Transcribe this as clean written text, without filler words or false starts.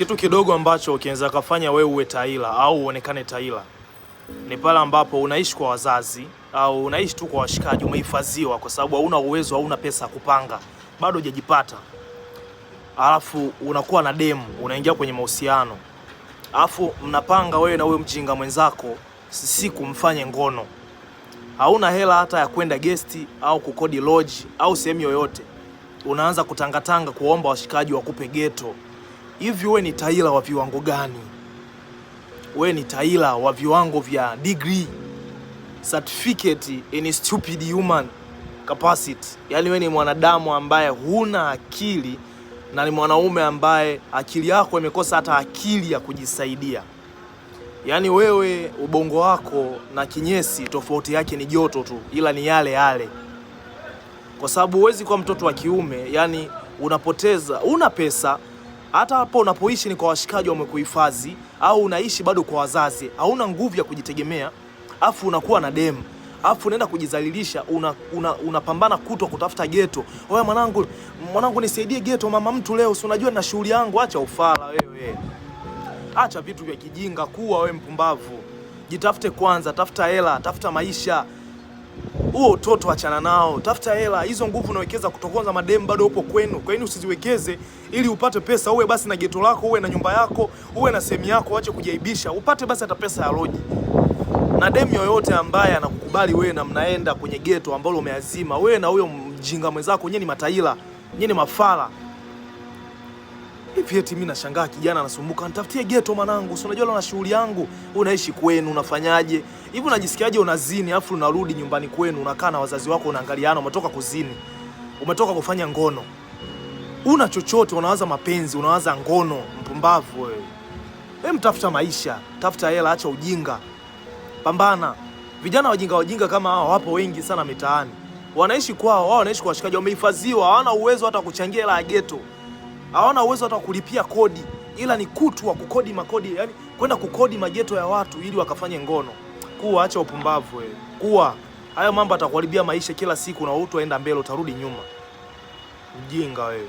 Kitu kidogo ambacho kinaweza kufanya wewe uwe taila au uonekane taila ni pale ambapo unaishi kwa wazazi au unaishi tu kwa washikaji, umehifadhiwa kwa sababu hauna uwezo, hauna pesa ya kupanga, bado hujajipata. Alafu unakuwa na demu, unaingia kwenye mahusiano. Alafu mnapanga wewe na wewe mjinga mwenzako siku mfanye ngono. Hauna hela hata ya kwenda gesti au kukodi lodge au sehemu yoyote. Unaanza kutangatanga kuomba washikaji wakupe ghetto. Hivi wewe ni taila wa viwango gani? Wewe ni taila wa viwango vya degree, certificate in stupid human capacity. Yaani wewe ni mwanadamu ambaye huna akili na ni mwanaume ambaye akili yako imekosa hata akili ya kujisaidia. Yaani wewe ubongo wako na kinyesi tofauti yake ni joto tu, ila ni yale yale. Kwa sababu huwezi kuwa mtoto wa kiume, yani unapoteza, una pesa, hata hapo unapoishi ni kwa washikaji wamekuhifadhi, au unaishi bado kwa wazazi, hauna nguvu ya kujitegemea, afu unakuwa na demu, afu unaenda kujizalilisha, unapambana kutwa kutafuta ghetto. Wewe mwanangu nisaidie ghetto mama mtu leo, si unajua na shughuli yangu. Acha ufala wewe. Acha vitu vya kijinga, kuwa wewe mpumbavu. Jitafute kwanza, tafuta hela, tafuta maisha. Huo utoto achana nao, tafuta hela. Hizo nguvu unawekeza kutokonza mademu bado upo kwenu. Kwa nini usiziwekeze ili upate pesa, uwe basi na ghetto lako, uwe na nyumba yako, uwe na sehemu yako, acha kujaibisha. Upate basi hata pesa ya loji. Na demu yoyote ambaye anakukubali wewe na mnaenda kwenye ghetto ambalo umeazima, wewe na huyo mjinga mwenzako, nyenye ni mataila, nyenye ni mafala. Hivi eti mimi nashangaa kijana anasumbuka, nitafutie ghetto mwanangu, si unajua na shughuli yangu. Unaishi kwenu, unafanyaje? Hivi unajisikiaje unazini afu unarudi nyumbani kwenu, unakaa na wazazi wako, unaangaliana, umetoka kuzini, umetoka kufanya ngono. Una chochote, unawaza mapenzi, unawaza ngono, mpumbavu wewe. Wewe mtafuta maisha, tafuta hela, acha ujinga. Pambana. Vijana wajinga kama hao wapo wengi sana mitaani. Wanaishi kwao, wao wanaishi kwa washikaji, wamehifadhiwa, hawana uwezo hata kuchangia hela ya ghetto. Hawana uwezo hata kulipia kodi, ila ni kutu wa kukodi makodi, yani kwenda kukodi mageto ya watu ili wakafanye ngono. Kuwa acha upumbavu wewe. Kuwa hayo mambo atakuharibia maisha kila siku, na utu aenda mbele utarudi nyuma. Mjinga wewe.